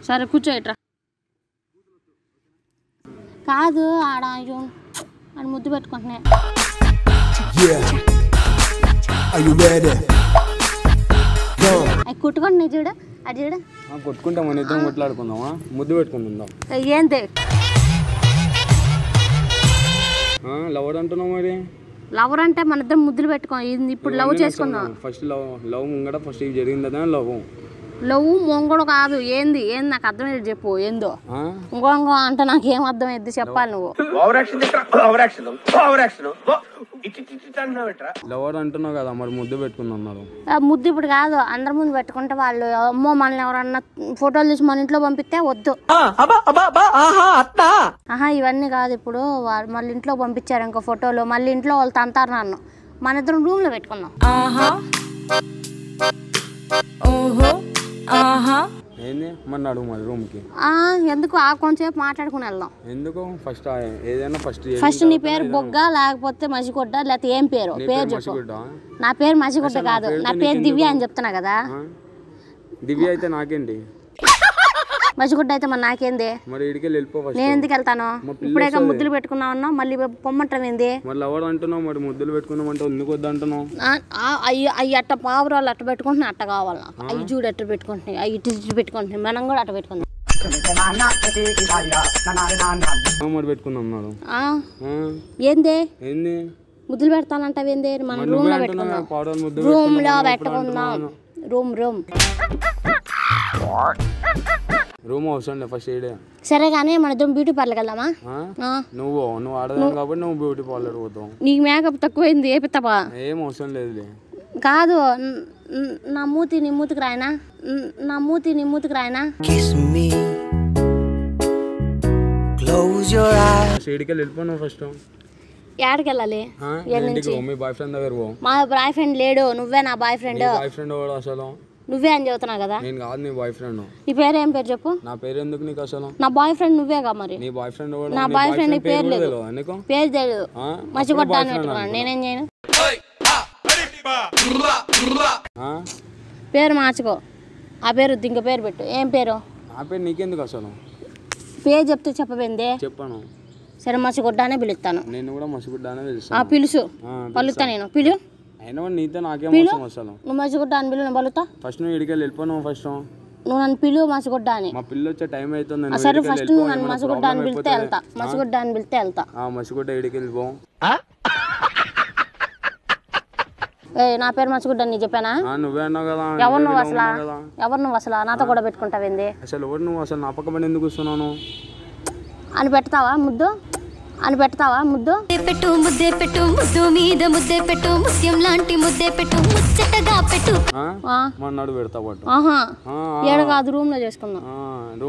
సరే కూర్చో ఇట్రా. కాదు ఆడ అని ముద్దు పెట్టుకుంటున్నా. అవి కుట్టుకుంటున్నా చూడు, అది చూడు. కొట్టుకుంటాం, మన ఇద్దరం కొట్లాడుకుందామా, ముద్దు పెట్టుకుందాం. ఏంటి లవర్ అంటున్నావు? మరి లవర్ అంటే మన ఇద్దరం ముద్దులు పెట్టుకో. ఇప్పుడు లవ్ చేసుకుందాం. ఫస్ట్ లవ్ ముంగడ ఫస్ట్ ఇది జరిగిందా? లవ్ మొంగడు కాదు. ఏంది నాకు అర్థమయ్యేది చెప్పు. ఏందో ఇంకో అంటే నాకేం అర్థమైద్ది చెప్పాలి నువ్వు. లవర్ అంటున్నావు కదా, మరి ముద్దు పెట్టుకుందన్నారు. ముద్దు ఇప్పుడు కాదు, అందరి ముందు పెట్టుకుంటే వాళ్ళు అమ్మో మనల్ని ఎవరన్నా ఫోటోలు తీసి మన ఇంట్లో పంపిస్తే వద్దు. ఇవన్నీ కాదు. ఇప్పుడు మళ్ళీ ఇంట్లో పంపించారు ఇంకో ఫోటోలు, మళ్ళీ ఇంట్లో వాళ్ళు తంతారు నన్ను. మన ఇద్దరం రూమ్ లో పెట్టుకున్నాం. ఏంది మరి నడుము మరి రూమ్ కి. ఎందుకు కొంచెంసేపు మాట్లాడుకుని వెళ్దాం. ఎందుకు? ఫస్ట్ ఏదైనా ఫస్ట్ నీ పేరు బొగ్గ లేకపోతే మసిగుడ్డ లేకపోతే ఏం పేరు చెప్పు. నా పేరు మసిగుడ్డ కాదు, నా పేరు దివ్య అని చెప్తున్నా కదా. దివ్య అయితే నాకేంటి, మసిగుడ్డ అయితే మరి నాకేంది? మరి ఇడికి వెళ్ళిపో. నేను ఎందుకు వెళ్తాను? ఇప్పుడే ముద్దులు పెట్టుకున్నావు, మళ్ళీ పొమ్మంటాం ఏంది? మరి ఎవరు అంటున్నావు? మరి ముద్దులు పెట్టుకున్నామంటే ఎందుకు వద్దు అంటున్నావు? అవి అట్ట పావురాలు అట్ట పెట్టుకుంటున్నాయి, అట్ట కావాలి నాకు. అవి చూడు ఎట్ట పెట్టుకుంటున్నాయి, అవి ఇటు పెట్టుకుంటున్నాయి. మనం కూడా అట్ట పెట్టుకుందాం. మరి పెట్టుకున్నాం. ఏంది ముద్దులు పెడతానంటావు? ఏంది? మనం రూమ్ లో పెట్టుకుందాం. రూమ్ లో పెట్టుకుందాం. రూమ్ అవసరం లేదు ఫస్ట్ ఏడే. సరే కానీ మన ఇద్దరం బ్యూటీ పార్లర్కి వెళ్దామా? నువ్వు ఆడదాం కాబట్టి నువ్వు బ్యూటీ పార్లర్ పోతావు. నీకు మేకప్ తక్కువైంది, ఏపిస్తావా? ఏం అవసరం లేదు. కాదు, నా మూతి నీ మూతికి రాయనా? వెళ్ళిపోను ఫస్ట్. ఎక్కడికి వెళ్ళాలి? మీ బాయ్ ఫ్రెండ్ దగ్గర పో. మా బాయ్ ఫ్రెండ్ లేడు, నువ్వే నా బాయ్ ఫ్రెండ్. బాయ్ ఫ్రెండ్ అసలు నువ్వే అని చెబుతున్నావు కదా. నేను కాదు నీ బాయ్ ఫ్రెండ్. నీ పేరు ఏం పేరు చెప్పు. నా పేరు ఎందుకు నీకు అసలు? నా బాయ్ ఫ్రెండ్ నువ్వేగా. మరి నీ బాయ్ ఫ్రెండ్ నా బాయ్ ఫ్రెండ్ పేరు లేదు, పేరు తెలియదు. మర్చికొట్టా అని పెట్టుకున్నాను, నేనేం చేయను. పేరు మార్చుకో, ఆ పేరు ఇంకో పేరు పెట్టు. ఏం పేరు? నా పేరు నీకెందుకు అసలు? పేరు చెప్తే చెప్పబోయిందే. చెప్పాను. సరే మసిగుడ్డానే పిలుస్తాను. నేను కూడా మసిగుడ్డానే పిలుస్తాను. పిలుసు, పలుకుతా. నేను పిలు. అయినా నీతో నాకేం అసలు? నువ్వు మసిగుడ్డ అని పిలు, నేను పలుకుతా. ఫస్ట్ నువ్వు ఇడికి వెళ్ళిపోను. ఫస్ట్ నువ్వు నన్ను పిలువు మసిగుడ్డ అని. మా పిల్లి వచ్చే టైం అవుతుంది. సరే ఫస్ట్ నువ్వు నన్ను మసిగుడ్డ అని పిలిస్తే వెళ్తా. మసిగుడ్డ అని పిలిస్తే వెళ్తా. మసిగుడ్డ ఇడికి వెళ్ళిపో. నా పేరు మసిగుడ్డ అని చెప్పానా? నువ్వే అన్నావు కదా. ఎవరు నువ్వు అసలు నాతో కూడా పెట్టుకుంటావేంది? అసలు ఎవరు నువ్వు అసలు? నా పక్క పడి ఎందుకు వస్తున్నాను అని పెడతావా ముద్దు? పెట్టు ముద్దే పెట్టు, ముద్దు మీద ముద్దే పెట్టు, ముత్యం లాంటి ముద్దే పెట్టు, ముచ్చటగా పెట్టు. నడు పెడతా. ఏడు కాదు, రూమ్ లో చేసుకుందాం.